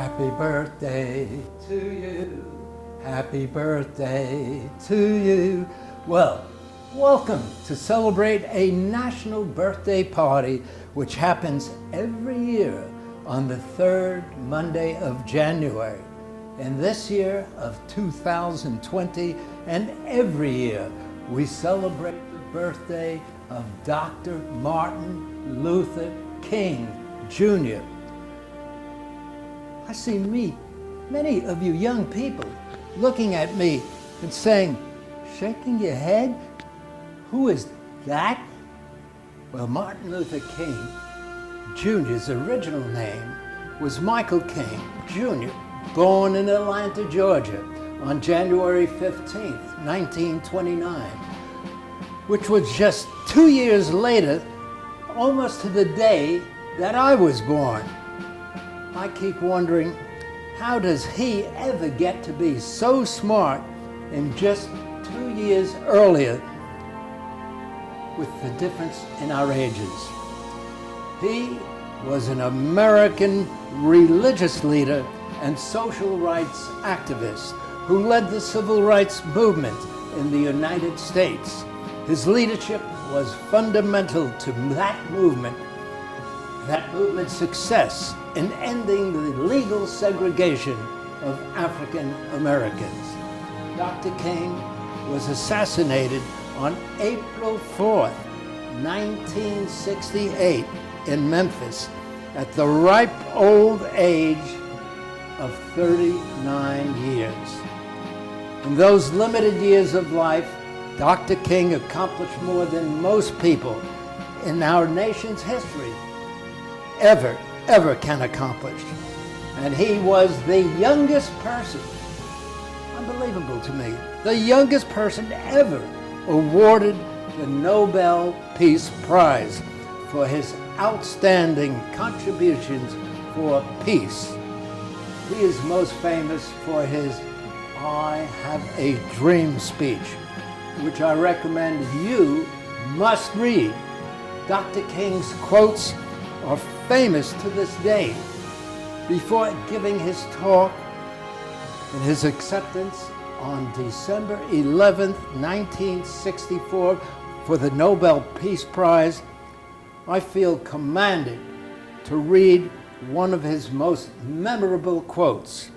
Happy birthday to you. Happy birthday to you. Well, welcome to celebrate a national birthday party which happens every year on the third Monday of January. And this year of 2020 and every year we celebrate the birthday of Dr. Martin Luther King Jr. I see many of you young people looking at me and saying, shaking your head, who is that? Well, Martin Luther King Jr.'s original name was Michael King Jr., born in Atlanta, Georgia on January 15th, 1929, which was just 2 years later, almost to the day that I was born. I keep wondering, how does he ever get to be so smart and just 2 years earlier with the difference in our ages? He was an American religious leader and social rights activist who led the civil rights movement in the United States. His leadership was fundamental to that movement's success in ending the legal segregation of African Americans. Dr. King was assassinated on April 4th, 1968 in Memphis at the ripe old age of 39 years. In those limited years of life, Dr. King accomplished more than most people in our nation's history ever can accomplish. And he was the youngest person, unbelievable to me, the youngest person ever awarded the Nobel Peace Prize for his outstanding contributions for peace. He is most famous for his I Have a Dream speech, which I recommend you must read. Dr. King's quotes are famous to this day. Before giving his talk and his acceptance on December 11th, 1964 for the Nobel Peace Prize, I feel commanded to read one of his most memorable quotes.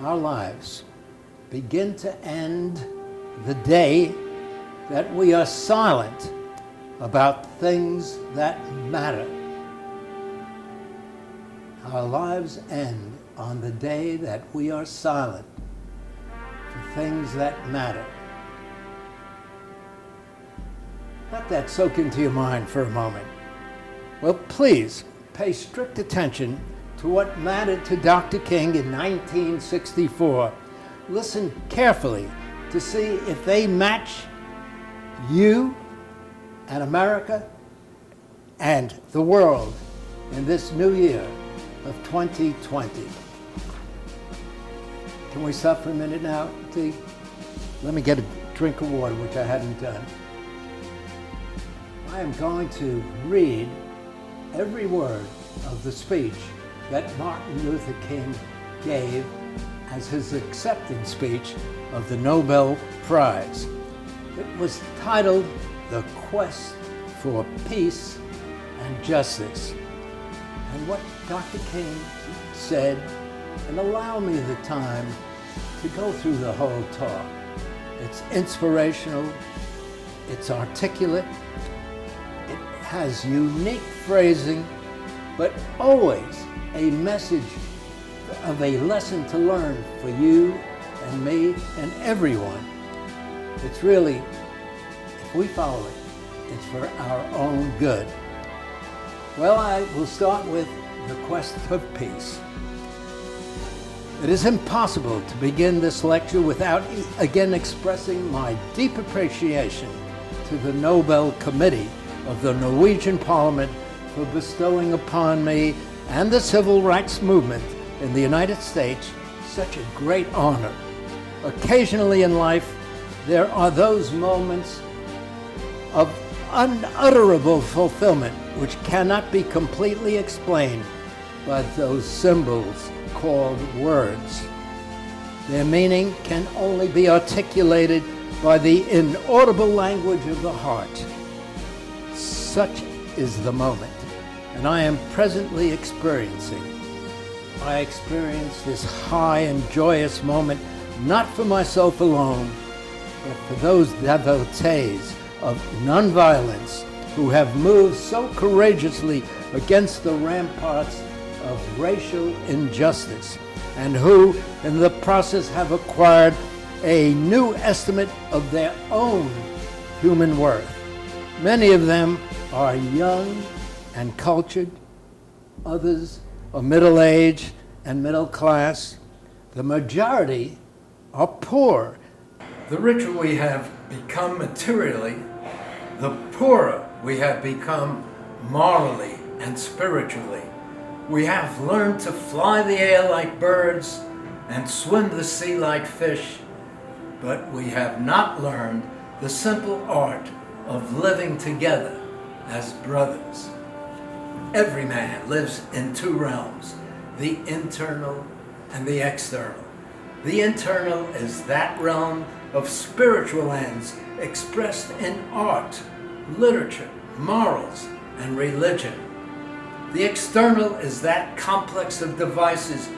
Our lives begin to end the day that we are silent about things that matter. Our lives end on the day that we are silent for things that matter. Let that soak into your mind for a moment. Well, please pay strict attention to what mattered to Dr. King in 1964. Listen carefully to see if they match you and America and the world in this new year of 2020. Can we stop for a minute now, T? Let me get a drink of water, which I hadn't done. I am going to read every word of the speech that Martin Luther King gave as his acceptance speech of the Nobel Prize. It was titled The Quest for Peace and Justice. And what Dr. King said, and allow me the time to go through the whole talk. It's inspirational, it's articulate, it has unique phrasing, but always a message of a lesson to learn for you and me and everyone. It's really, if we follow it, it's for our own good. Well, I will start with the quest of peace. It is impossible to begin this lecture without again expressing my deep appreciation to the Nobel Committee of the Norwegian Parliament for bestowing upon me and the civil rights movement in the United States such a great honor. Occasionally in life, there are those moments of unutterable fulfillment which cannot be completely explained, by those symbols called words. Their meaning can only be articulated by the inaudible language of the heart. Such is the moment, and I am presently experiencing. I experience this high and joyous moment not for myself alone, but for those devotees of nonviolence who have moved so courageously against the ramparts of racial injustice, and who in the process have acquired a new estimate of their own human worth. Many of them are young and cultured, others are middle-aged and middle class. The majority are poor. The richer we have become materially, the poorer we have become morally and spiritually. We have learned to fly the air like birds and swim the sea like fish, but we have not learned the simple art of living together as brothers. Every man lives in two realms, the internal and the external. The internal is that realm of spiritual ends expressed in art, literature, morals, and religion. The external is that complex of devices,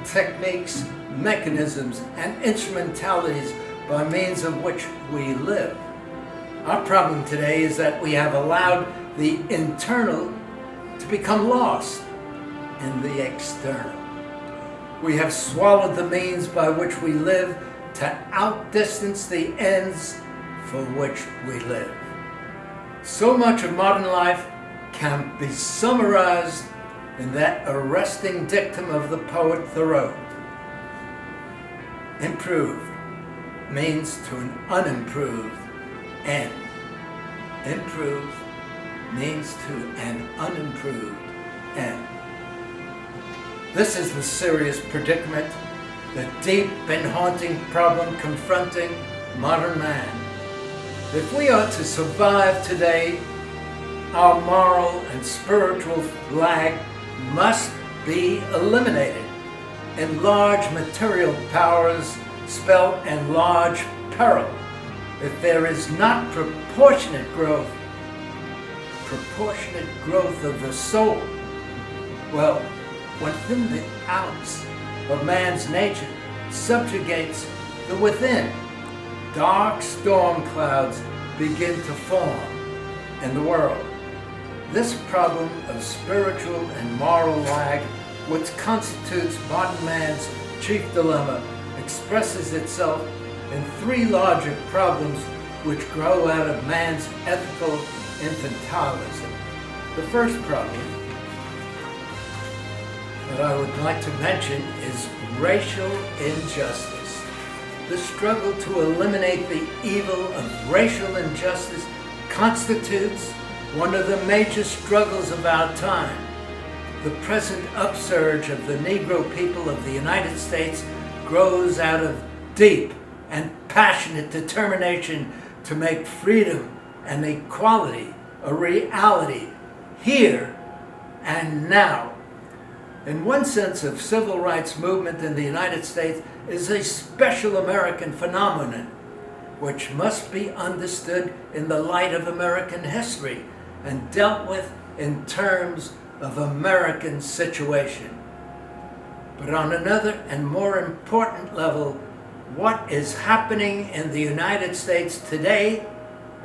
techniques, mechanisms, and instrumentalities by means of which we live. Our problem today is that we have allowed the internal to become lost in the external. We have swallowed the means by which we live to outdistance the ends for which we live. So much of modern life can be summarized in that arresting dictum of the poet Thoreau. Improved means to an unimproved end. Improved means to an unimproved end. This is the serious predicament, the deep and haunting problem confronting modern man. If we are to survive today, our moral and spiritual lag must be eliminated. Enlarged material powers spell enlarged peril. If there is not proportionate growth of the soul, well, when within the ounce of man's nature subjugates the within, dark storm clouds begin to form in the world. This problem of spiritual and moral lag, which constitutes modern man's chief dilemma, expresses itself in three larger problems which grow out of man's ethical infantilism. The first problem that I would like to mention is racial injustice. The struggle to eliminate the evil of racial injustice constitutes one of the major struggles of our time. The present upsurge of the Negro people of the United States grows out of deep and passionate determination to make freedom and equality a reality here and now. In one sense, the civil rights movement in the United States is a special American phenomenon, which must be understood in the light of American history and dealt with in terms of American situation. But on another and more important level, what is happening in the United States today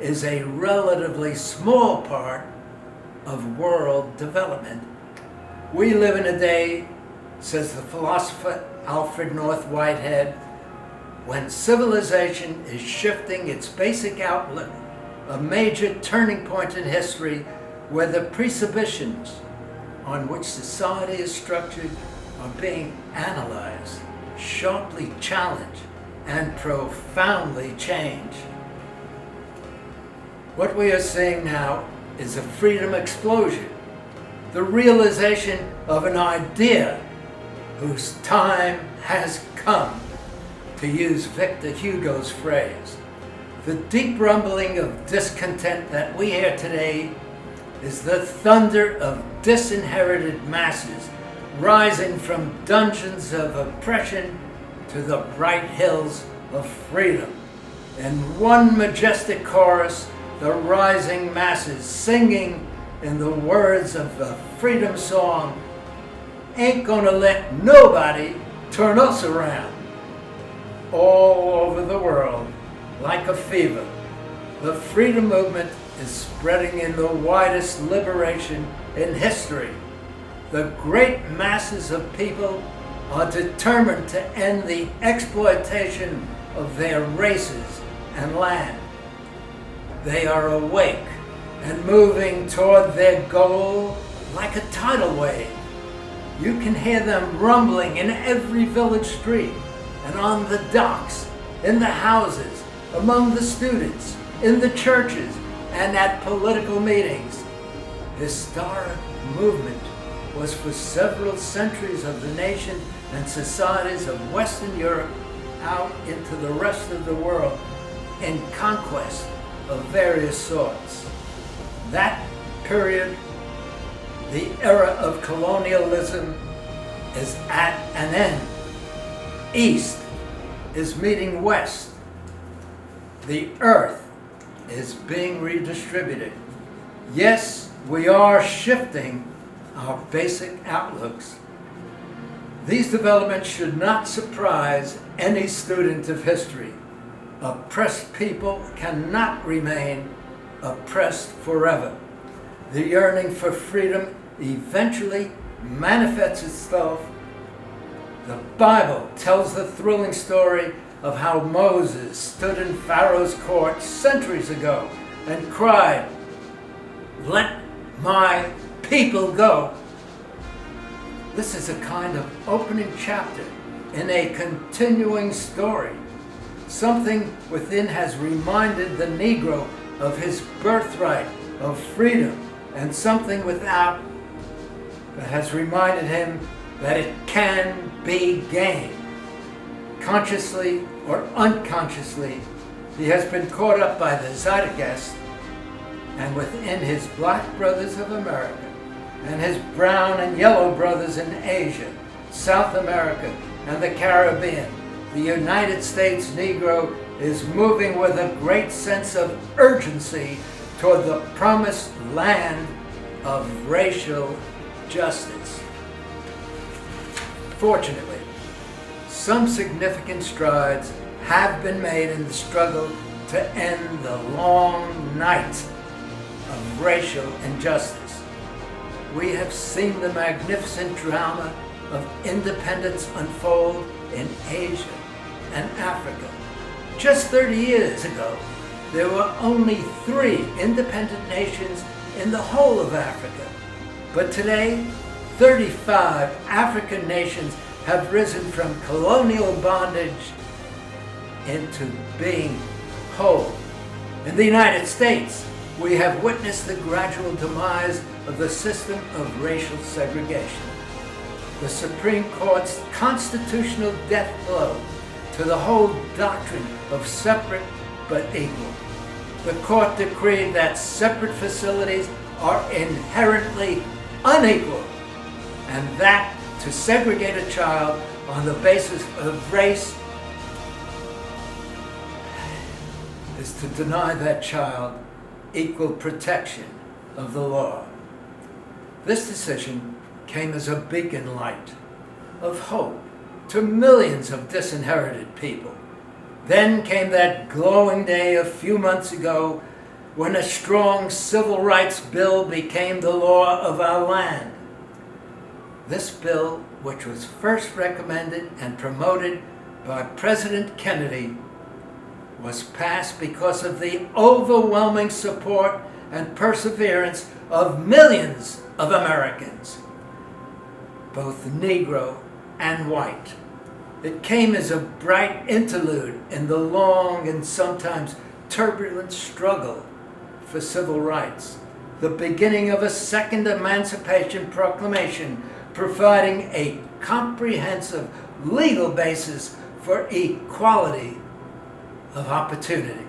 is a relatively small part of world development. We live in a day, says the philosopher Alfred North Whitehead, when civilization is shifting its basic outlook, a major turning point in history where the presuppositions on which society is structured are being analyzed, sharply challenged, and profoundly changed. What we are seeing now is a freedom explosion, the realization of an idea whose time has come, to use Victor Hugo's phrase. The deep rumbling of discontent that we hear today is the thunder of disinherited masses rising from dungeons of oppression to the bright hills of freedom. In one majestic chorus, the rising masses singing in the words of the freedom song, "Ain't gonna let nobody turn us around." All over the world, like a fever, the freedom movement is spreading in the widest liberation in history. The great masses of people are determined to end the exploitation of their races and land. They are awake and moving toward their goal like a tidal wave. You can hear them rumbling in every village street and on the docks, in the houses, among the students, in the churches, and at political meetings. Historic movement was for several centuries of the nation and societies of Western Europe out into the rest of the world in conquest of various sorts. That period, the era of colonialism, is at an end. East is meeting West. The earth is being redistributed. Yes, we are shifting our basic outlooks. These developments should not surprise any student of history. Oppressed people cannot remain oppressed forever. The yearning for freedom eventually manifests itself. The Bible tells the thrilling story of how Moses stood in Pharaoh's court centuries ago and cried, "Let my people go." This is a kind of opening chapter in a continuing story. Something within has reminded the Negro of his birthright of freedom, and something without that has reminded him that it can be gained. Consciously or unconsciously, he has been caught up by the zeitgeist, and within his black brothers of America and his brown and yellow brothers in Asia, South America, and the Caribbean, the United States Negro is moving with a great sense of urgency toward the promised land of racial justice. Fortunately, some significant strides have been made in the struggle to end the long night of racial injustice. We have seen the magnificent drama of independence unfold in Asia and Africa. Just 30 years ago, there were only 3 independent nations in the whole of Africa. But today, 35 African nations have risen from colonial bondage into being whole. In the United States, we have witnessed the gradual demise of the system of racial segregation. The Supreme Court's constitutional death blow to the whole doctrine of separate but equal. The court decreed that separate facilities are inherently unequal, and that to segregate a child on the basis of race is to deny that child equal protection of the law. This decision came as a beacon light of hope to millions of disinherited people. Then came that glowing day a few months ago when a strong civil rights bill became the law of our land. This bill, which was first recommended and promoted by President Kennedy, was passed because of the overwhelming support and perseverance of millions of Americans, both Negro and white. It came as a bright interlude in the long and sometimes turbulent struggle for civil rights, the beginning of a second Emancipation Proclamation providing a comprehensive legal basis for equality of opportunity.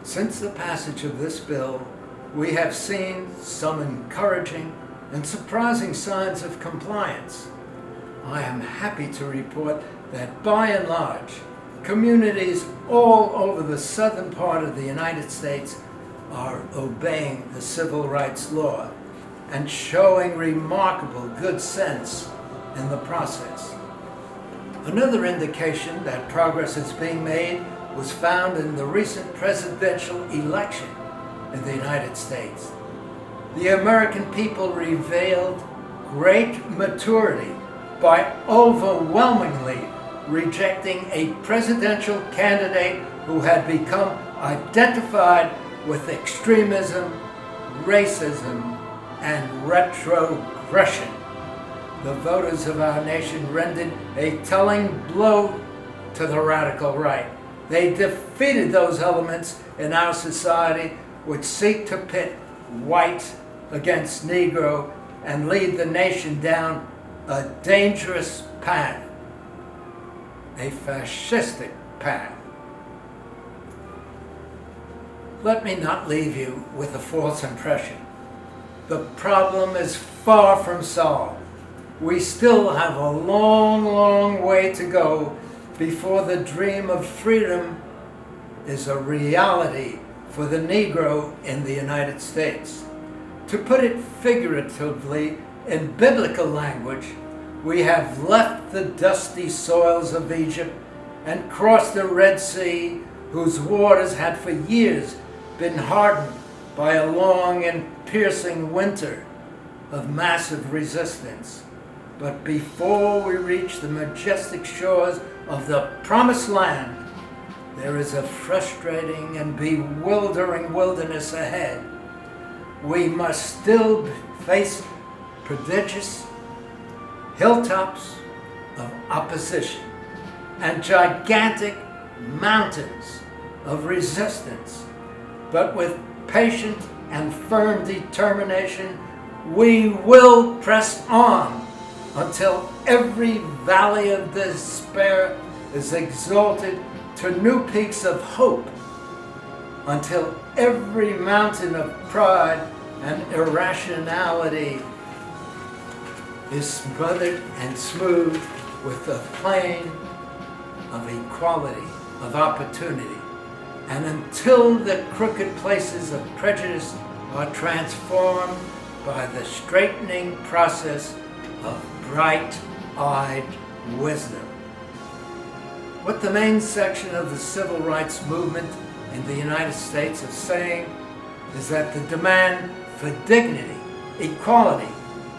Since the passage of this bill, we have seen some encouraging and surprising signs of compliance. I am happy to report that by and large, communities all over the southern part of the United States are obeying the civil rights law and showing remarkable good sense in the process. Another indication that progress is being made was found in the recent presidential election in the United States. The American people revealed great maturity by overwhelmingly rejecting a presidential candidate who had become identified with extremism, racism, and retrogression. The voters of our nation rendered a telling blow to the radical right. They defeated those elements in our society which seek to pit white against Negro and lead the nation down a dangerous path, a fascistic path. Let me not leave you with a false impression. The problem is far from solved. We still have a long, long way to go before the dream of freedom is a reality for the Negro in the United States. To put it figuratively in biblical language, we have left the dusty soils of Egypt and crossed the Red Sea, whose waters had for years been hardened by a long and piercing winter of massive resistance. But before we reach the majestic shores of the Promised Land, there is a frustrating and bewildering wilderness ahead. We must still face prodigious hilltops of opposition and gigantic mountains of resistance. But with patient and firm determination, we will press on until every valley of despair is exalted to new peaks of hope, until every mountain of pride and irrationality is smothered and smoothed with the plain of equality, of opportunity, and until the crooked places of prejudice are transformed by the straightening process of bright-eyed wisdom. What the main section of the civil rights movement in the United States is saying is that the demand for dignity, equality,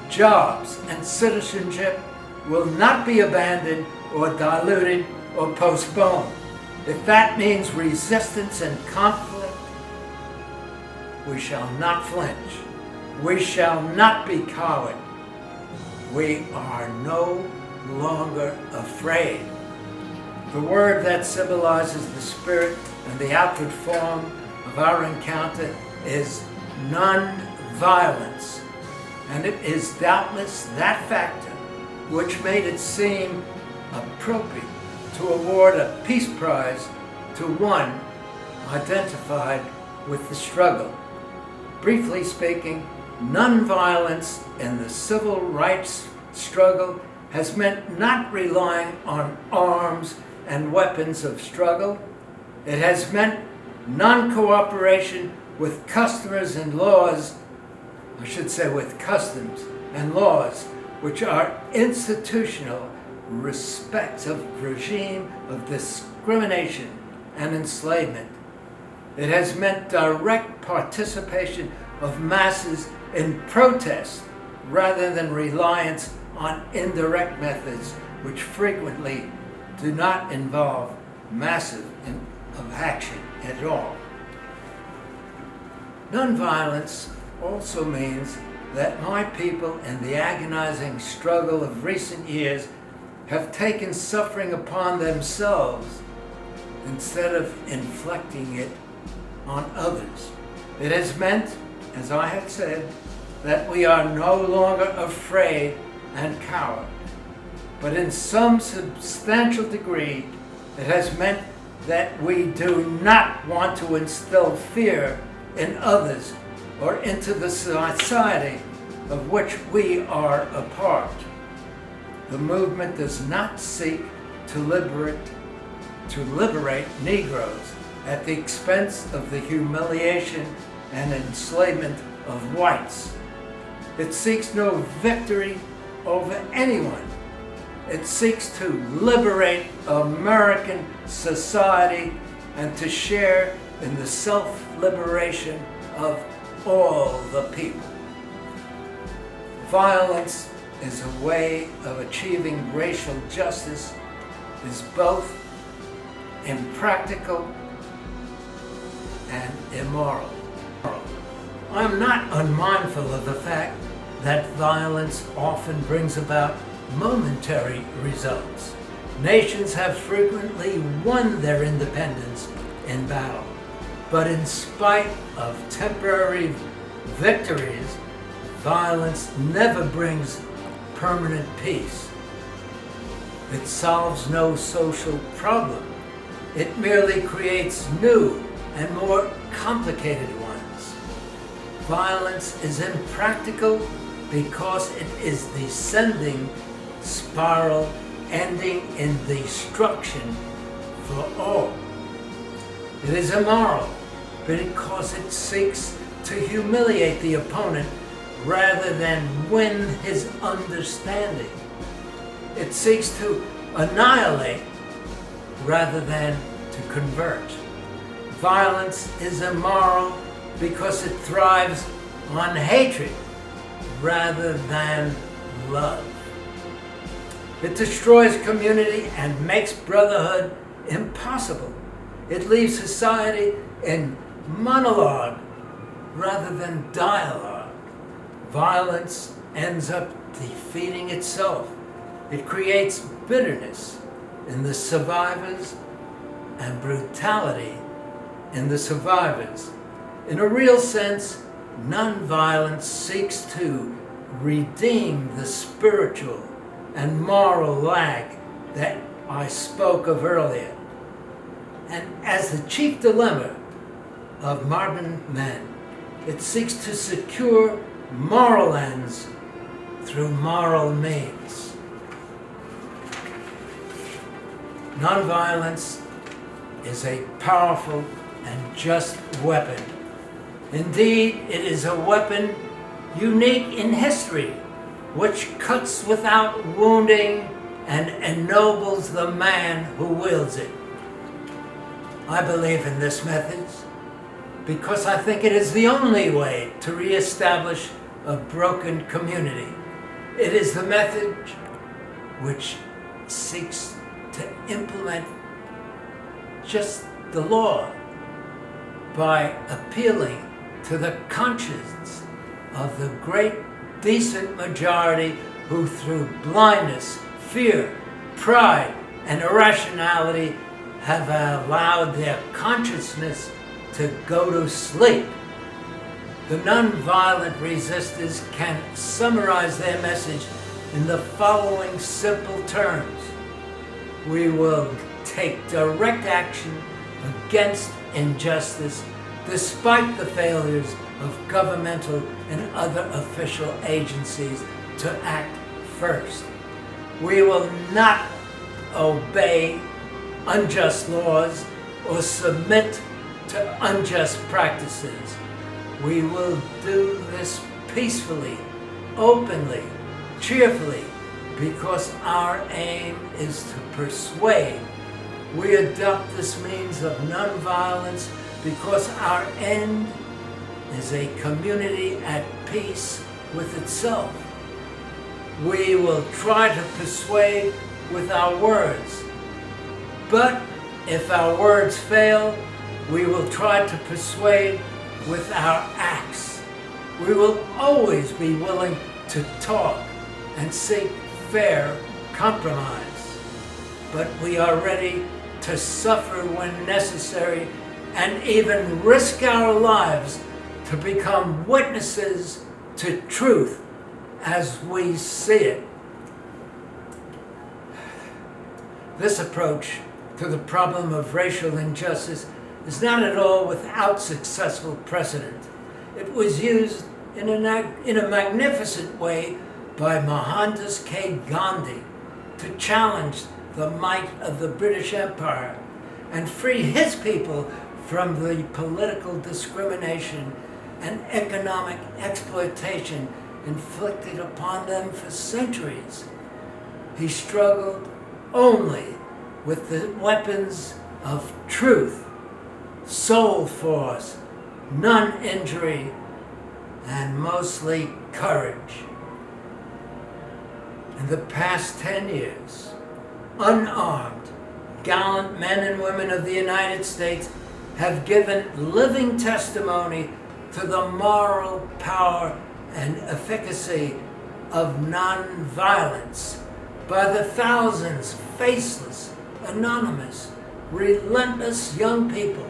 jobs, and citizenship will not be abandoned or diluted or postponed. If that means resistance and conflict, we shall not flinch. We shall not be cowed. We are no longer afraid. The word that symbolizes the spirit and the outward form of our encounter is non-violence. And it is doubtless that factor which made it seem appropriate to award a Peace Prize to one identified with the struggle. Briefly speaking, non-violence in the civil rights struggle has meant not relying on arms and weapons of struggle. It has meant non-cooperation with customers and laws, I should say with customs and laws, which are institutional respects of regime of discrimination and enslavement. It has meant direct participation of masses in protest rather than reliance on indirect methods which frequently do not involve massive action at all. Nonviolence also means that my people in the agonizing struggle of recent years have taken suffering upon themselves instead of inflicting it on others. It has meant, as I have said, that we are no longer afraid and coward. But in some substantial degree, it has meant that we do not want to instill fear in others or into the society of which we are a part. The movement does not seek to liberate Negroes at the expense of the humiliation and enslavement of whites. It seeks no victory over anyone. It seeks to liberate American society and to share in the self-liberation of all the people. Violence is a way of achieving racial justice, is both impractical and immoral. I'm not unmindful of the fact that violence often brings about momentary results. Nations have frequently won their independence in battle, but in spite of temporary victories, violence never brings permanent peace. It solves no social problem. It merely creates new and more complicated ones. Violence is impractical because it is the descending spiral ending in destruction for all. It is immoral because it seeks to humiliate the opponent rather than win his understanding. It seeks to annihilate rather than to convert. Violence is immoral because it thrives on hatred rather than love. It destroys community and makes brotherhood impossible. It leaves society in monologue rather than dialogue. Violence ends up defeating itself. It creates bitterness in the survivors and brutality in the survivors. In a real sense, nonviolence seeks to redeem the spiritual and moral lag that I spoke of earlier. And as the chief dilemma of modern men, it seeks to secure moral ends through moral means. Nonviolence is a powerful and just weapon. Indeed, it is a weapon unique in history, which cuts without wounding and ennobles the man who wields it. I believe in this method because I think it is the only way to reestablish a broken community. It is the method which seeks to implement just the law by appealing to the conscience of the great decent majority who through blindness, fear, pride, and irrationality have allowed their consciousness to go to sleep. The nonviolent resistors can summarize their message in the following simple terms. We will take direct action against injustice despite the failures of governmental and other official agencies to act first. We will not obey unjust laws or submit to unjust practices. We will do this peacefully, openly, cheerfully, because our aim is to persuade. We adopt this means of nonviolence because our end is a community at peace with itself. We will try to persuade with our words, but if our words fail, we will try to persuade with our acts. We will always be willing to talk and seek fair compromise, but we are ready to suffer when necessary and even risk our lives to become witnesses to truth as we see it. This approach to the problem of racial injustice is not at all without successful precedent. It was used in a magnificent way by Mohandas K. Gandhi to challenge the might of the British Empire and free his people from the political discrimination and economic exploitation inflicted upon them for centuries. He struggled only with the weapons of truth, soul force, non-injury, and mostly courage. In the past 10 years, unarmed, gallant men and women of the United States have given living testimony to the moral power and efficacy of nonviolence by the thousands faceless, anonymous, relentless young people,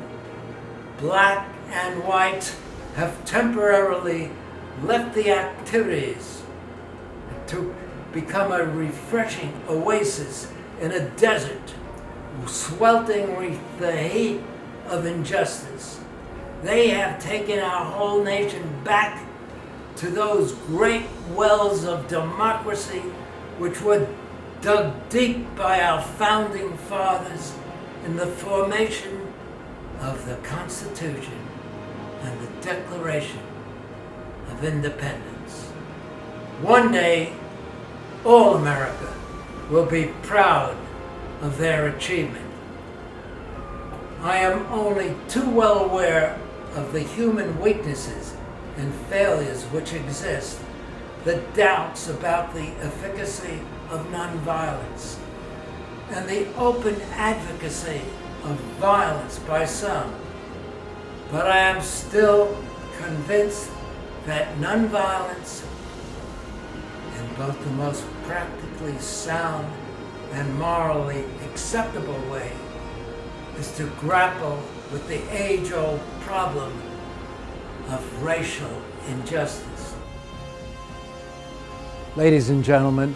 black and white, have temporarily left the activities to become a refreshing oasis in a desert sweltering with the heat of injustice. They have taken our whole nation back to those great wells of democracy which were dug deep by our founding fathers in the formation of the Constitution and the Declaration of Independence. One day, all America will be proud of their achievement. I am only too well aware of the human weaknesses and failures which exist, the doubts about the efficacy of nonviolence, and the open advocacy of violence by some. But I am still convinced that nonviolence, in both the most practically sound and morally acceptable way, is to grapple with the age-old problem of racial injustice. Ladies and gentlemen,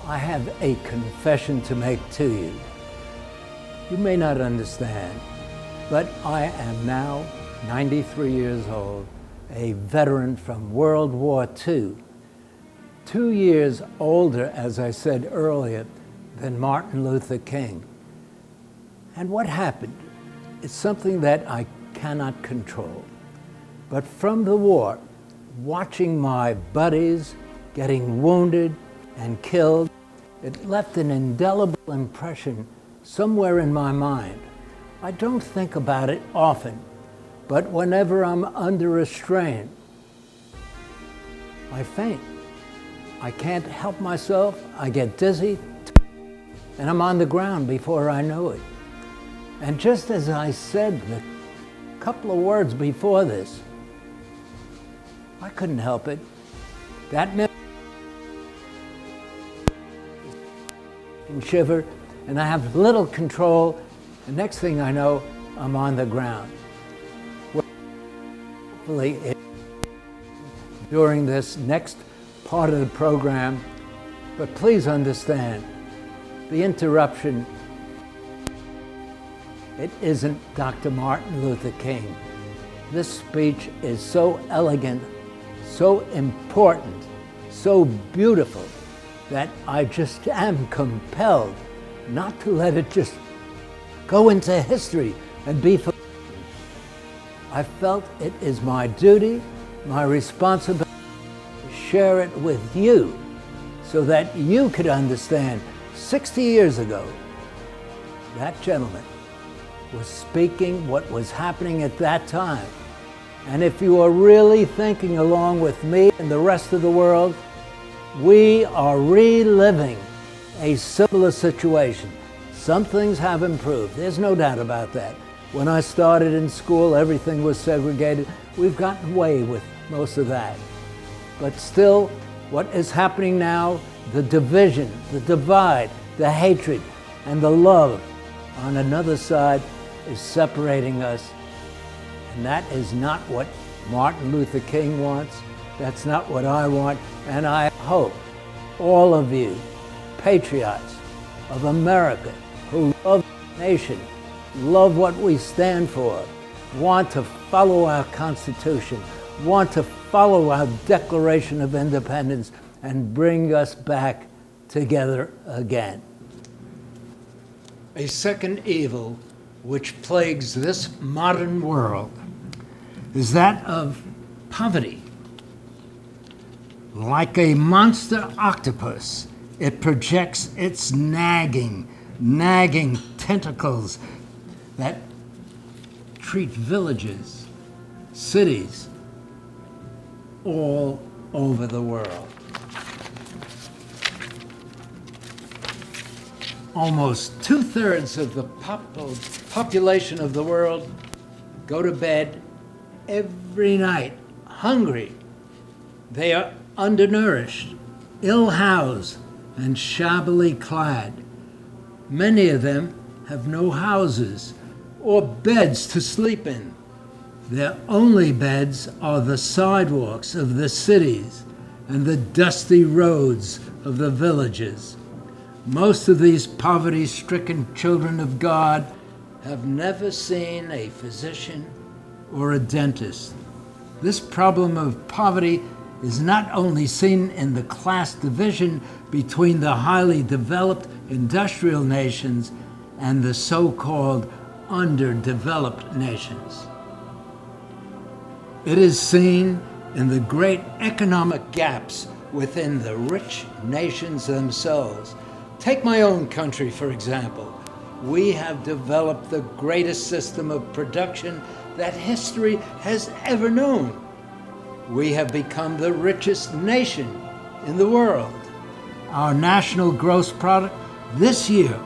I have a confession to make to you. You may not understand, but I am now 93 years old, a veteran from World War II, 2 years older, as I said earlier, than Martin Luther King. And what happened is something that I cannot control. But from the war, watching my buddies getting wounded and killed, it left an indelible impression somewhere in my mind. I don't think about it often, but whenever I'm under a strain, I faint. I can't help myself. I get dizzy, and I'm on the ground before I know it. And just as I said the couple of words before this, I couldn't help it. That meant I shiver, and I have little control. The next thing I know, I'm on the ground. Well, hopefully, during this next part of the program, but please understand, the interruption, it isn't Dr. Martin Luther King. This speech is so elegant, so important, so beautiful, that I just am compelled not to let it just go into history and be forgotten. I felt it is my duty, my responsibility to share it with you so that you could understand 60 years ago, that gentleman was speaking what was happening at that time. And if you are really thinking along with me and the rest of the world, we are reliving a similar situation. Some things have improved. There's no doubt about that. When I started in school, everything was segregated. We've gotten away with most of that. But still, what is happening now, the division, the divide, the hatred, and the love on another side is separating us. And that is not what Martin Luther King wants. That's not what I want. And I hope all of you, patriots of America, who love the nation, love what we stand for, want to follow our Constitution, want to follow our Declaration of Independence and bring us back together again. A second evil which plagues this modern world is that of poverty. Like a monster octopus, it projects its nagging tentacles that treat villages, cities, all over the world. Almost 2/3 of the population of the world go to bed every night hungry. They are undernourished, ill-housed, and shabbily clad. Many of them have no houses or beds to sleep in. Their only beds are the sidewalks of the cities and the dusty roads of the villages. Most of these poverty-stricken children of God have never seen a physician or a dentist. This problem of poverty is not only seen in the class division between the highly developed industrial nations and the so-called underdeveloped nations. It is seen in the great economic gaps within the rich nations themselves. Take my own country, for example. We have developed the greatest system of production that history has ever known. We have become the richest nation in the world. Our national gross product this year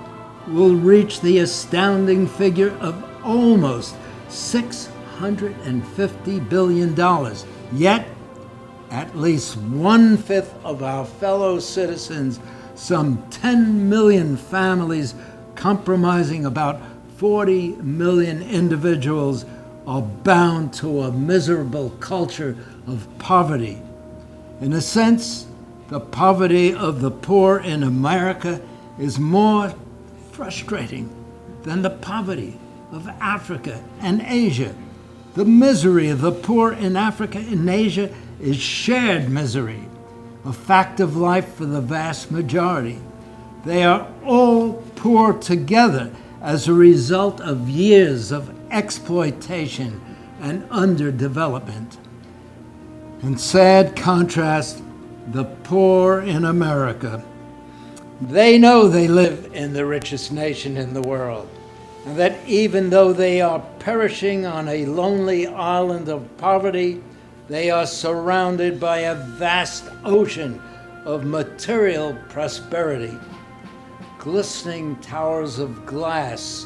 will reach the astounding figure of almost $650 billion. Yet, at least 1/5 of our fellow citizens, some 10 million families comprising about 40 million individuals, are bound to a miserable culture of poverty. In a sense, the poverty of the poor in America is more frustrating than the poverty of Africa and Asia. The misery of the poor in Africa and Asia is shared misery, a fact of life for the vast majority. They are all poor together as a result of years of exploitation and underdevelopment. In sad contrast, the poor in America, they know they live in the richest nation in the world, and that even though they are perishing on a lonely island of poverty, they are surrounded by a vast ocean of material prosperity. Glistening towers of glass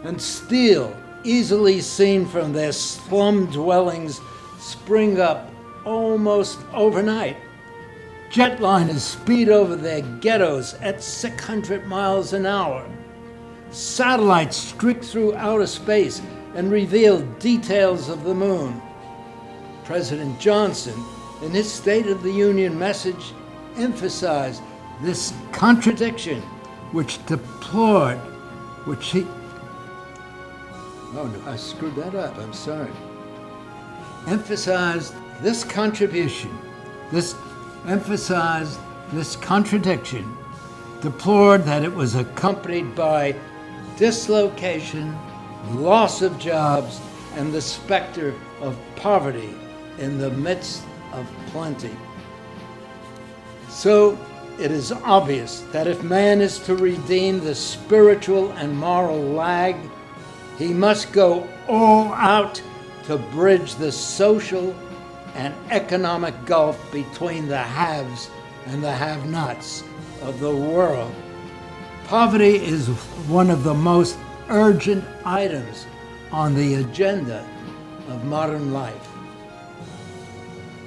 and steel, easily seen from their slum dwellings, spring up almost overnight. Jetliners speed over their ghettos at 600 miles an hour. Satellites streak through outer space and reveal details of the moon. President Johnson, in his State of the Union message, emphasized this contradiction, I screwed that up, I'm sorry. Emphasized this contradiction, deplored that it was accompanied by dislocation, loss of jobs, and the specter of poverty in the midst of plenty. So it is obvious that if man is to redeem the spiritual and moral lag, he must go all out to bridge the social and economic gulf between the haves and the have-nots of the world. Poverty is one of the most urgent items on the agenda of modern life.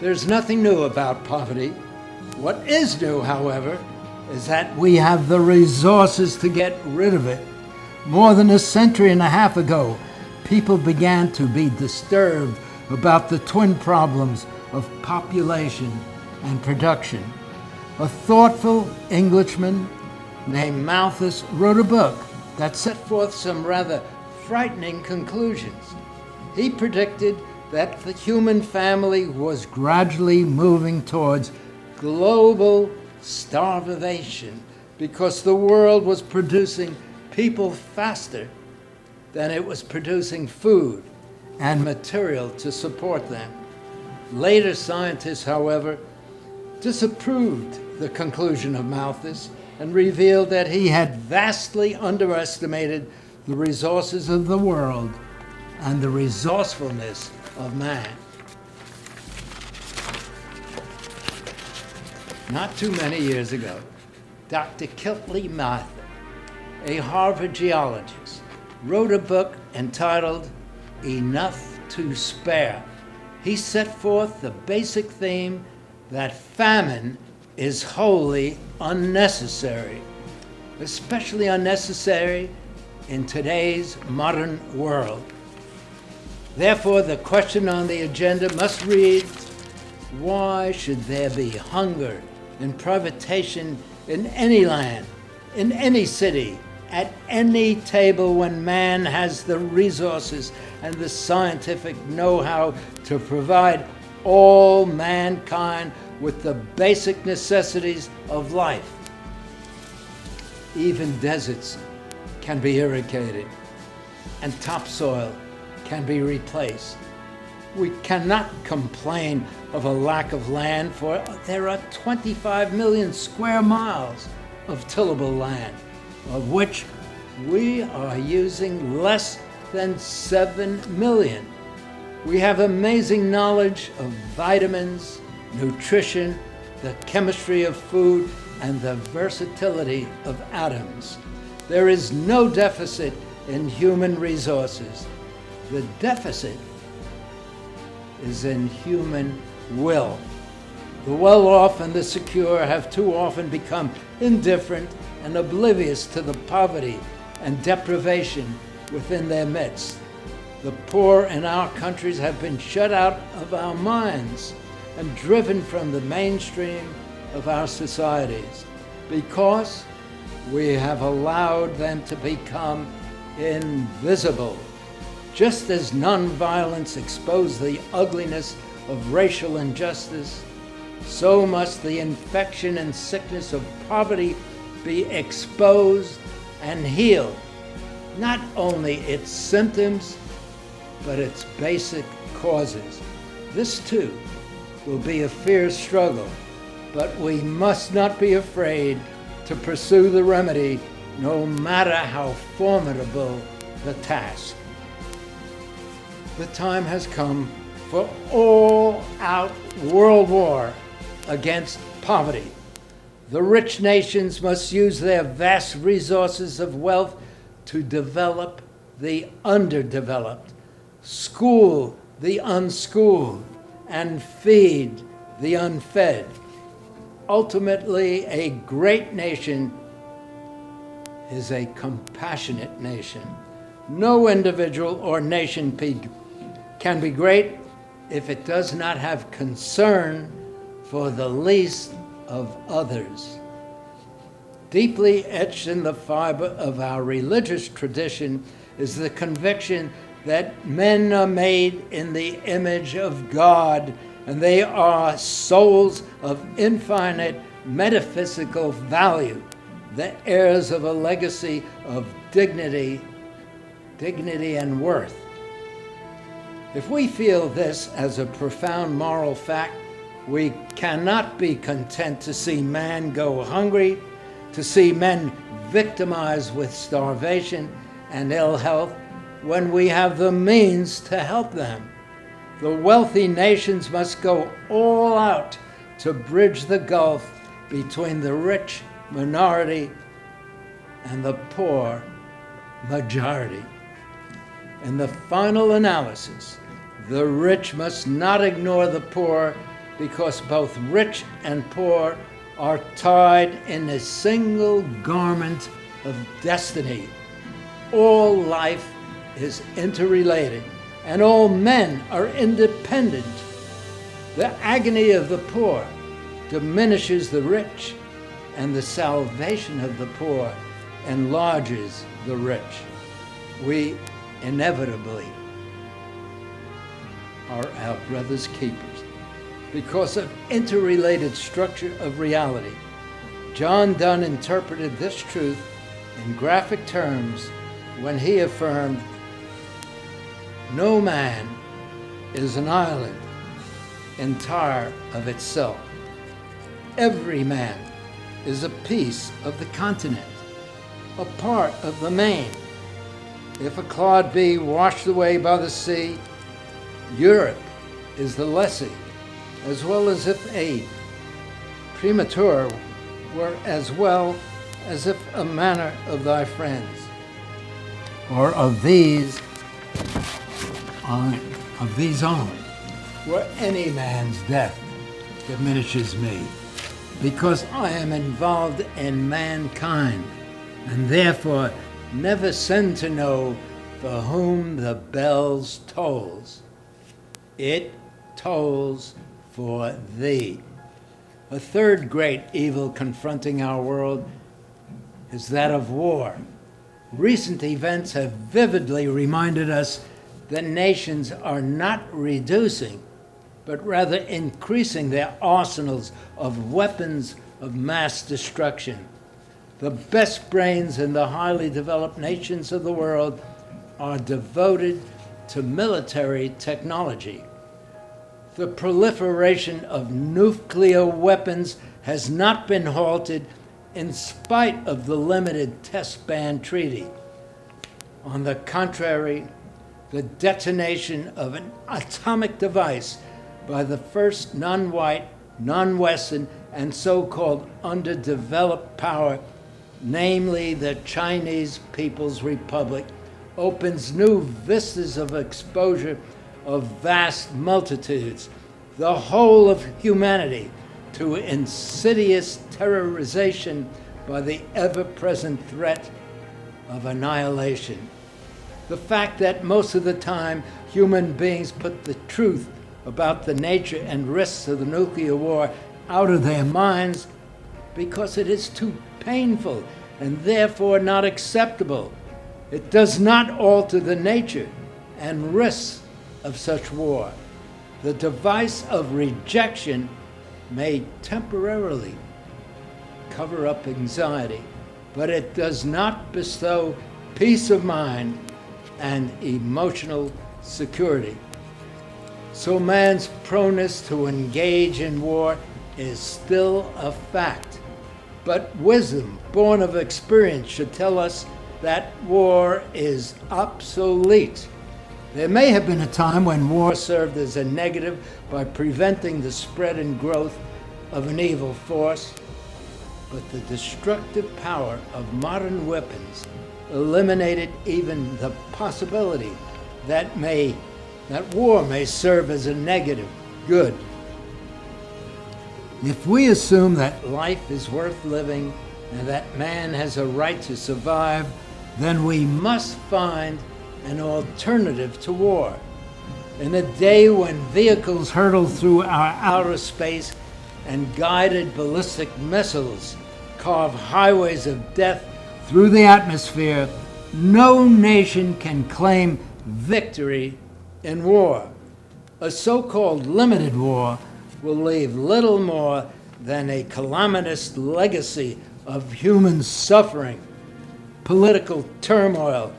There's nothing new about poverty. What is new, however, is that we have the resources to get rid of it. More than a century and a half ago, people began to be disturbed about the twin problems of population and production. A thoughtful Englishman named Malthus wrote a book that set forth some rather frightening conclusions. He predicted that the human family was gradually moving towards global starvation because the world was producing people faster than it was producing food and material to support them. Later scientists, however, disapproved the conclusion of Malthus and revealed that he had vastly underestimated the resources of the world and the resourcefulness of man. Not too many years ago, Dr. Kiltley Mather, a Harvard geologist, wrote a book entitled Enough to Spare. He set forth the basic theme that famine is wholly unnecessary, especially unnecessary in today's modern world. Therefore, the question on the agenda must read, why should there be hunger and privation in any land, in any city, at any table when man has the resources and the scientific know-how to provide all mankind with the basic necessities of life? Even deserts can be irrigated and topsoil can be replaced. We cannot complain of a lack of land, for there are 25 million square miles of tillable land, of which we are using less than 7 million. We have amazing knowledge of vitamins, nutrition, the chemistry of food, and the versatility of atoms. There is no deficit in human resources. The deficit is in human will. The well-off and the secure have too often become indifferent and oblivious to the poverty and deprivation within their midst. The poor in our countries have been shut out of our minds and driven from the mainstream of our societies because we have allowed them to become invisible. Just as nonviolence exposed the ugliness of racial injustice, so must the infection and sickness of poverty be exposed and healed. Not only its symptoms, but its basic causes. This too will be a fierce struggle, but we must not be afraid to pursue the remedy, no matter how formidable the task. The time has come for all-out world war against poverty. The rich nations must use their vast resources of wealth to develop the underdeveloped, school the unschooled, and feed the unfed. Ultimately, a great nation is a compassionate nation. No individual or nation can be great if it does not have concern for the least of others. Deeply etched in the fiber of our religious tradition is the conviction that men are made in the image of God, and they are souls of infinite metaphysical value, the heirs of a legacy of dignity and worth. If we feel this as a profound moral fact, we cannot be content to see man go hungry, to see men victimized with starvation and ill health when we have the means to help them. The wealthy nations must go all out to bridge the gulf between the rich minority and the poor majority. In the final analysis, the rich must not ignore the poor, because both rich and poor are tied in a single garment of destiny. All life is interrelated, and all men are independent. The agony of the poor diminishes the rich, and the salvation of the poor enlarges the rich. We inevitably are our brother's keepers. Because of interrelated structure of reality, John Donne interpreted this truth in graphic terms when he affirmed, "No man is an island entire of itself. Every man is a piece of the continent, a part of the main. If a clod be washed away by the sea, Europe is the lessee, as well as if a premature were as well as if a manner of thy friends, or of these only, where any man's death diminishes me, because I am involved in mankind, and therefore never send to know for whom the bells tolls. It tolls for thee." A third great evil confronting our world is that of war. Recent events have vividly reminded us that nations are not reducing, but rather increasing their arsenals of weapons of mass destruction. The best brains in the highly developed nations of the world are devoted to military technology. The proliferation of nuclear weapons has not been halted in spite of the limited test ban treaty. On the contrary, the detonation of an atomic device by the first non-white, non-Western, and so-called underdeveloped power, namely the Chinese People's Republic, opens new vistas of exposure of vast multitudes, the whole of humanity, to insidious terrorization by the ever-present threat of annihilation. The fact that most of the time human beings put the truth about the nature and risks of the nuclear war out of their minds because it is too painful and therefore not acceptable. It does not alter the nature and risks of such war. The device of rejection may temporarily cover up anxiety, but it does not bestow peace of mind and emotional security. So man's proneness to engage in war is still a fact. But wisdom born of experience should tell us that war is obsolete. There may have been a time when war served as a negative by preventing the spread and growth of an evil force, but the destructive power of modern weapons eliminated even the possibility that war may serve as a negative good. If we assume that life is worth living and that man has a right to survive, then we must find an alternative to war. In a day when vehicles hurtle through our outer space and guided ballistic missiles carve highways of death through the atmosphere, no nation can claim victory in war. A so-called limited war will leave little more than a calamitous legacy of human suffering, political turmoil,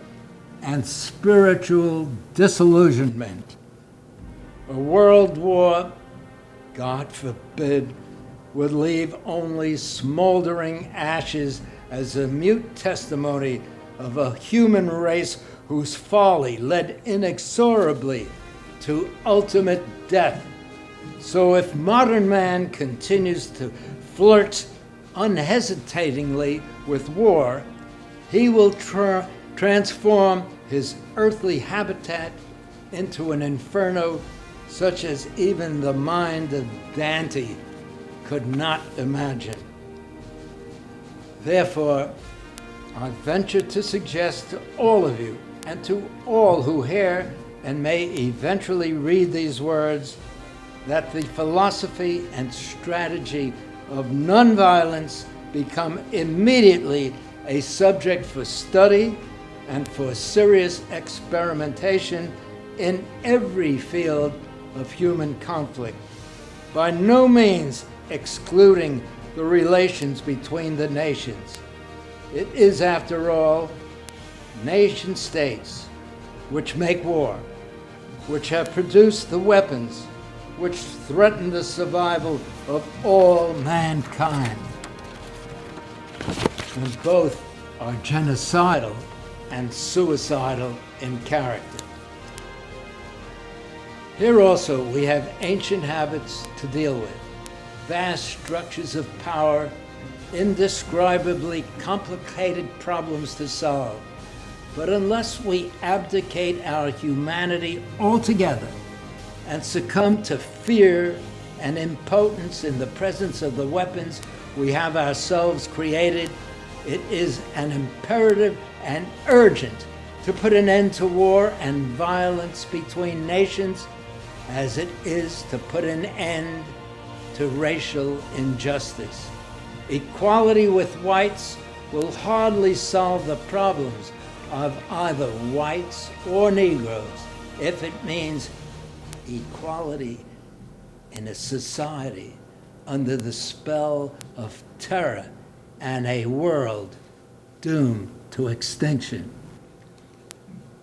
and spiritual disillusionment. A world war, God forbid, would leave only smoldering ashes as a mute testimony of a human race whose folly led inexorably to ultimate death. So if modern man continues to flirt unhesitatingly with war, he will transform his earthly habitat into an inferno such as even the mind of Dante could not imagine. Therefore, I venture to suggest to all of you and to all who hear and may eventually read these words that the philosophy and strategy of nonviolence become immediately a subject for study and for serious experimentation in every field of human conflict, by no means excluding the relations between the nations. It is, after all, nation states which make war, which have produced the weapons which threaten the survival of all mankind. And both are genocidal and suicidal in character. Here also we have ancient habits to deal with, vast structures of power, indescribably complicated problems to solve. But unless we abdicate our humanity altogether and succumb to fear and impotence in the presence of the weapons we have ourselves created, it is an imperative and urgent to put an end to war and violence between nations, as it is to put an end to racial injustice. Equality with whites will hardly solve the problems of either whites or Negroes if it means equality in a society under the spell of terror and a world doomed to extinction.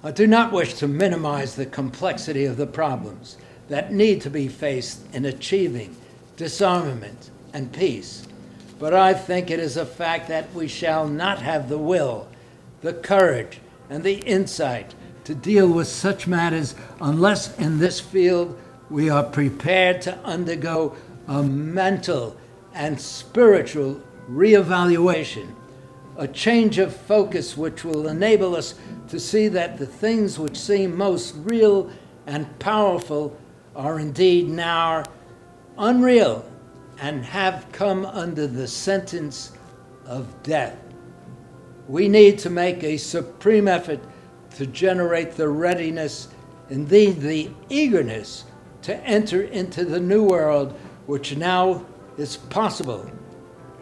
I do not wish to minimize the complexity of the problems that need to be faced in achieving disarmament and peace, but I think it is a fact that we shall not have the will, the courage, and the insight to deal with such matters unless in this field we are prepared to undergo a mental and spiritual reevaluation, a change of focus which will enable us to see that the things which seem most real and powerful are indeed now unreal and have come under the sentence of death. We need to make a supreme effort to generate the readiness, indeed the eagerness, to enter into the new world which now is possible,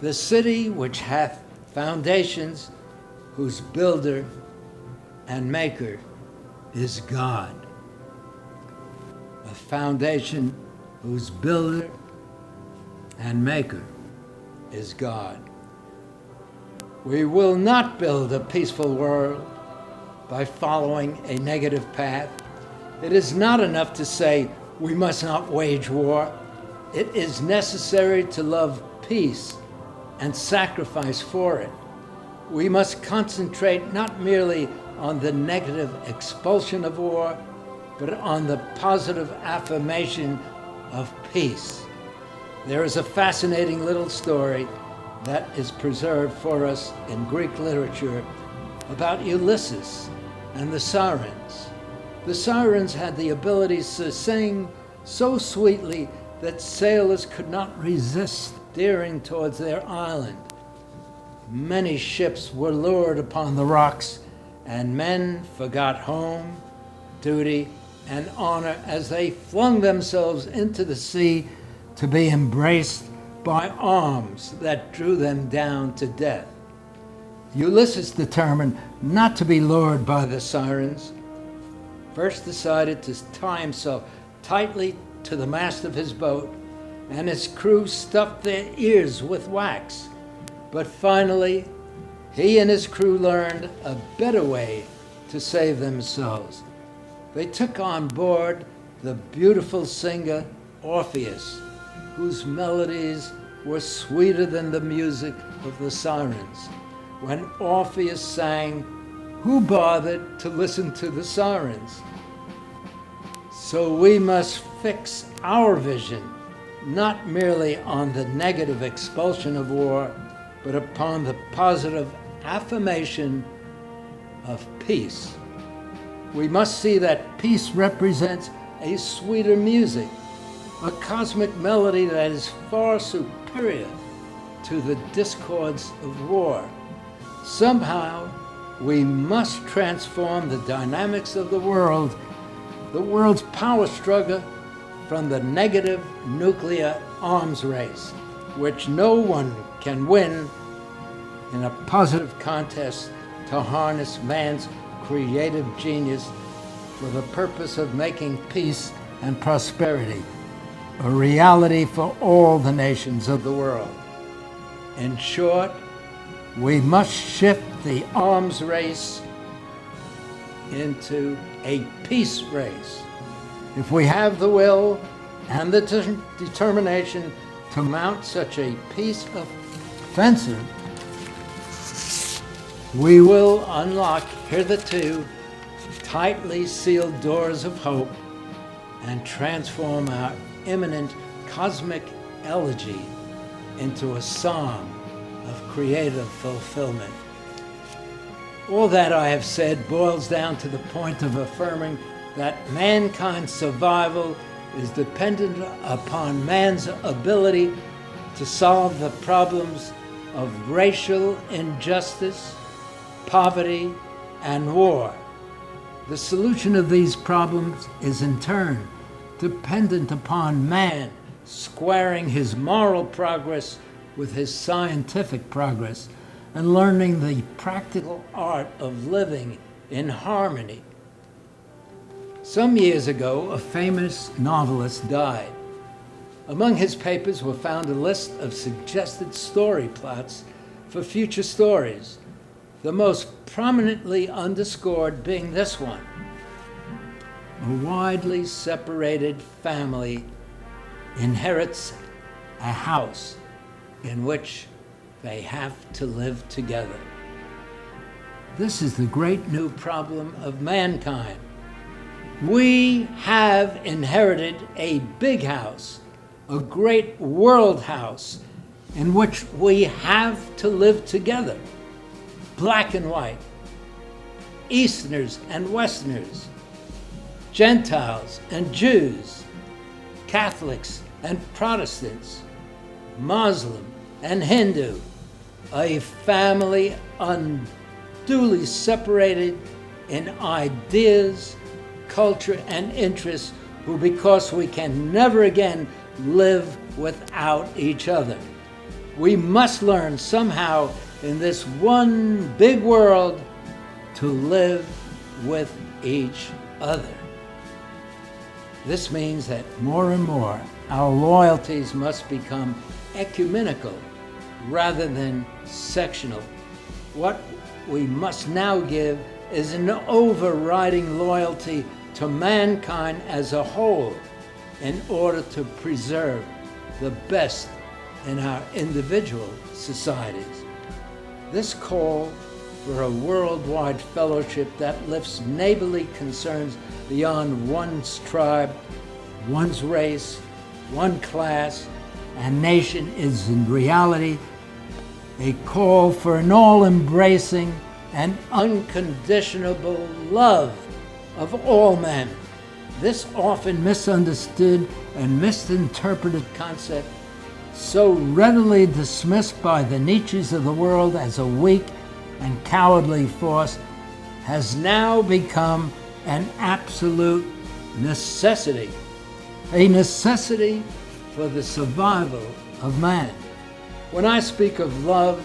the city which hath foundations, whose builder and maker is God. A foundation whose builder and maker is God. We will not build a peaceful world by following a negative path. It is not enough to say we must not wage war. It is necessary to love peace and sacrifice for it. We must concentrate not merely on the negative expulsion of war, but on the positive affirmation of peace. There is a fascinating little story that is preserved for us in Greek literature about Ulysses and the sirens. The sirens had the ability to sing so sweetly that sailors could not resist steering towards their island. Many ships were lured upon the rocks, and men forgot home, duty, and honor as they flung themselves into the sea to be embraced by arms that drew them down to death. Ulysses, determined not to be lured by the sirens, first decided to tie himself tightly to the mast of his boat, and his crew stuffed their ears with wax. But finally, he and his crew learned a better way to save themselves. They took on board the beautiful singer Orpheus, whose melodies were sweeter than the music of the sirens. When Orpheus sang, who bothered to listen to the sirens? So we must fix our vision not merely on the negative expulsion of war, but upon the positive affirmation of peace. We must see that peace represents a sweeter music, a cosmic melody that is far superior to the discords of war. Somehow, we must transform the dynamics of the world's power struggle, from the negative nuclear arms race, which no one can win, in a positive contest to harness man's creative genius for the purpose of making peace and prosperity, a reality for all the nations of the world. In short, we must shift the arms race into a peace race. If we have the will and the determination to mount such a peace offensive, we will unlock hitherto tightly sealed doors of hope and transform our imminent cosmic elegy into a song of creative fulfillment. All that I have said boils down to the point of affirming that mankind's survival is dependent upon man's ability to solve the problems of racial injustice, poverty, and war. The solution of these problems is in turn dependent upon man squaring his moral progress with his scientific progress and learning the practical art of living in harmony. Some years ago, a famous novelist died. Among his papers were found a list of suggested story plots for future stories, the most prominently underscored being this one: a widely separated family inherits a house in which they have to live together. This is the great new problem of mankind. We have inherited a big house, a great world house, in which we have to live together. Black and white, Easterners and Westerners, Gentiles and Jews, Catholics and Protestants, Muslim and Hindu, a family unduly separated in ideas, culture, and interests, who, because we can never again live without each other, we must learn somehow in this one big world to live with each other. This means that more and more our loyalties must become ecumenical rather than sectional. What we must now give is an overriding loyalty to mankind as a whole in order to preserve the best in our individual societies. This call for a worldwide fellowship that lifts neighborly concerns beyond one's tribe, one's race, one class, and nation is in reality a call for an all-embracing and unconditional love of all men. This often misunderstood and misinterpreted concept, so readily dismissed by the Nietzsches of the world as a weak and cowardly force, has now become an absolute necessity, a necessity for the survival of man. When I speak of love,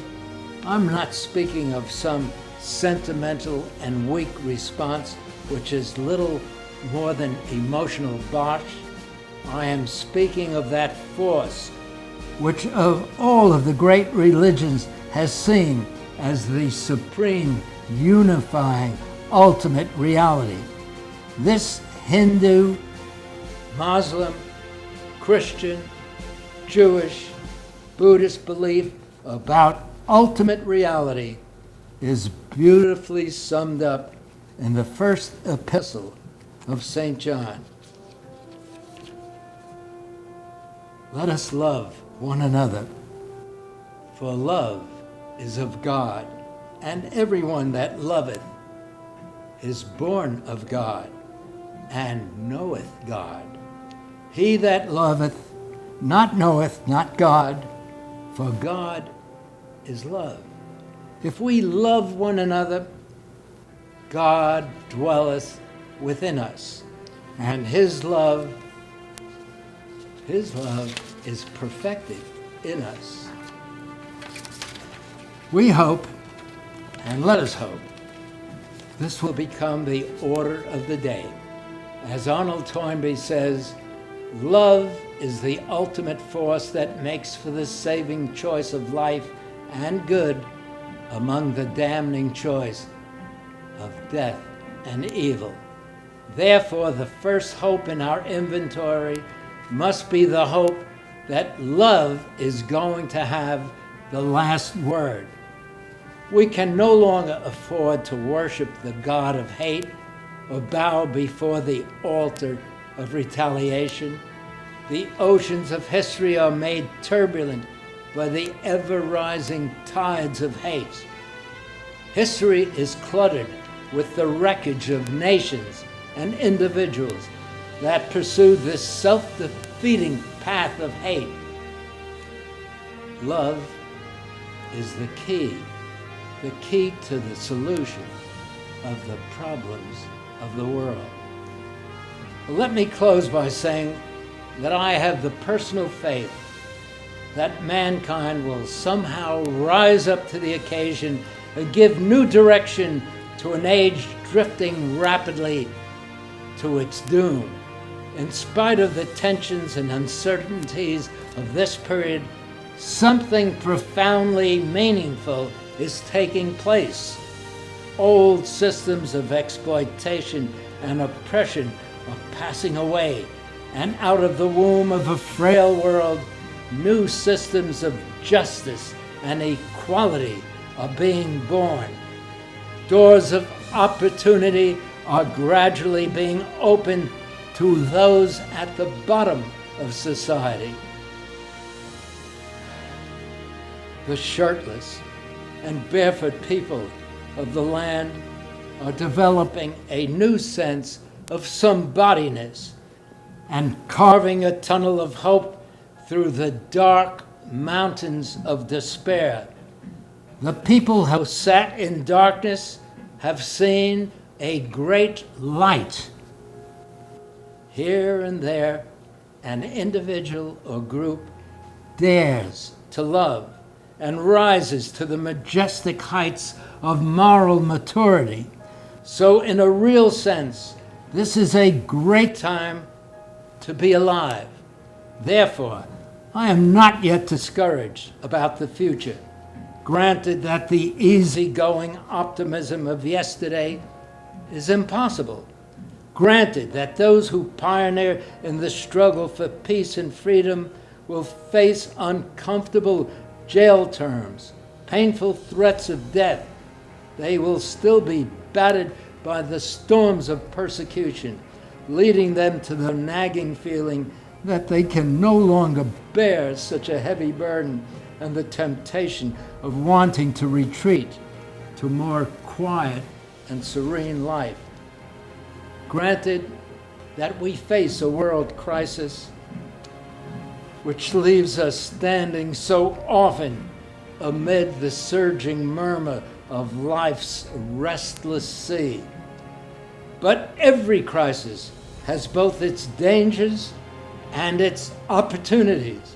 I'm not speaking of some sentimental and weak response which is little more than emotional bosh. I am speaking of that force which of all of the great religions has seen as the supreme, unifying, ultimate reality. This Hindu, Muslim, Christian, Jewish, Buddhist belief about ultimate reality is beautifully summed up in the first epistle of St. John. Let us love one another, for love is of God, and everyone that loveth is born of God, and knoweth God. He that loveth not knoweth not God, for God is love. If we love one another, God dwelleth within us, and His love is perfected in us. We hope, and let us hope, this will become the order of the day. As Arnold Toynbee says, love is the ultimate force that makes for the saving choice of life and good among the damning choice of death and evil. Therefore, the first hope in our inventory must be the hope that love is going to have the last word. We can no longer afford to worship the God of hate or bow before the altar of retaliation. The oceans of history are made turbulent by the ever-rising tides of hate. History is cluttered with the wreckage of nations and individuals that pursue this self-defeating path of hate. Love is the key to the solution of the problems of the world. Let me close by saying that I have the personal faith that mankind will somehow rise up to the occasion and give new direction to an age drifting rapidly to its doom. In spite of the tensions and uncertainties of this period, something profoundly meaningful is taking place. Old systems of exploitation and oppression are passing away, and out of the womb of a frail world, new systems of justice and equality are being born. Doors of opportunity are gradually being opened to those at the bottom of society. The shirtless and barefoot people of the land are developing a new sense of somebodiness and carving a tunnel of hope through the dark mountains of despair. The people who sat in darkness have seen a great light. Here and there, an individual or group dares to love and rises to the majestic heights of moral maturity. So in a real sense, this is a great time to be alive. Therefore, I am not yet discouraged about the future. Granted that the easygoing optimism of yesterday is impossible. Granted that those who pioneer in the struggle for peace and freedom will face uncomfortable jail terms, painful threats of death. They will still be battered by the storms of persecution, leading them to the nagging feeling that they can no longer bear such a heavy burden and the temptation of wanting to retreat to more quiet and serene life. Granted that we face a world crisis which leaves us standing so often amid the surging murmur of life's restless sea. But every crisis has both its dangers and its opportunities.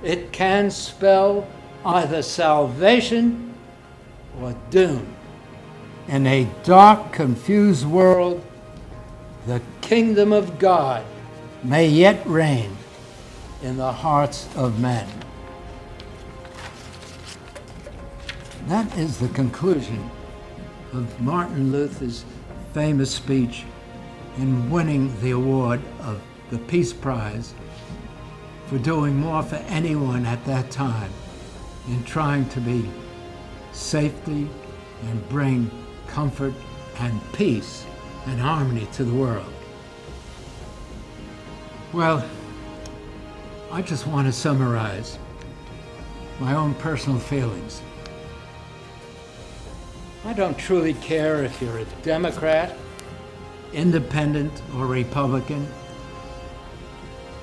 It can spell either salvation or doom. In a dark, confused world, the kingdom of God may yet reign in the hearts of men. That is the conclusion of Martin Luther's famous speech in winning the award of the Peace Prize for doing more for anyone at that time in trying to be safety and bring comfort and peace and harmony to the world. Well, I just want to summarize my own personal feelings. I don't truly care if you're a Democrat, Independent, or Republican.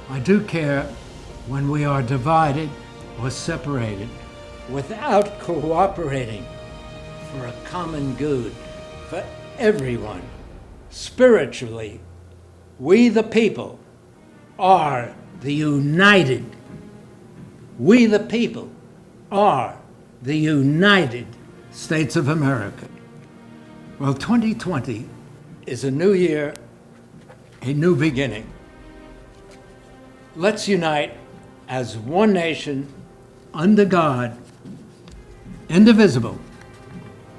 I do care when we are divided or separated without cooperating for a common good for everyone. Spiritually, we the people are the united. We the people are the United States of America. Well, 2020 is a new year a new beginning. Let's unite as one nation under God, indivisible,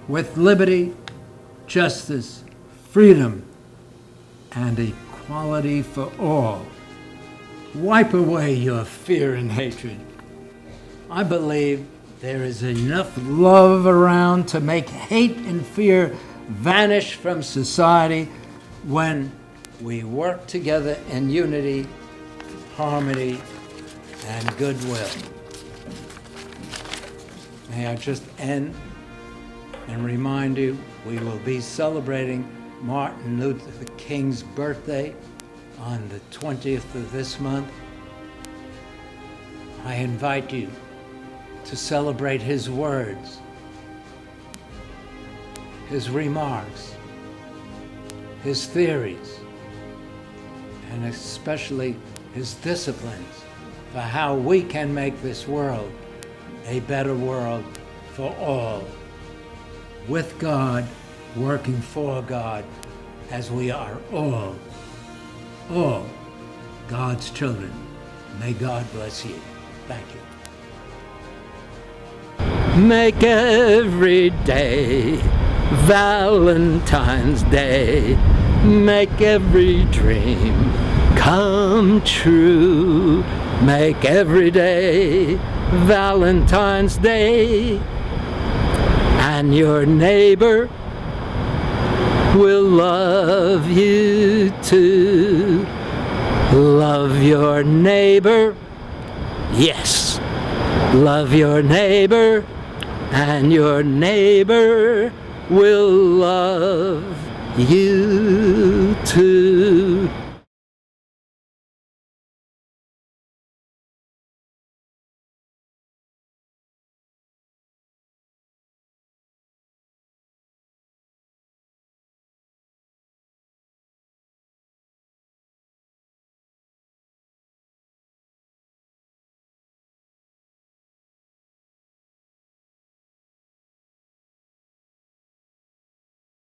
with liberty, justice, freedom, and equality for all. Wipe away your fear and hatred. I believe there is enough love around to make hate and fear vanish from society when we work together in unity, harmony, and goodwill. May I just end and remind you, we will be celebrating Martin Luther King's birthday on the 20th of this month. I invite you to celebrate his words, his remarks, his theories, and especially his disciplines for how we can make this world a better world for all, with God, working for God, as we are all God's children. May God bless you. Thank you. Make every day Valentine's Day. Make every dream come true. Make every day Valentine's Day. And your neighbor will love you too. Love your neighbor. Yes, love your neighbor, and your neighbor will love you.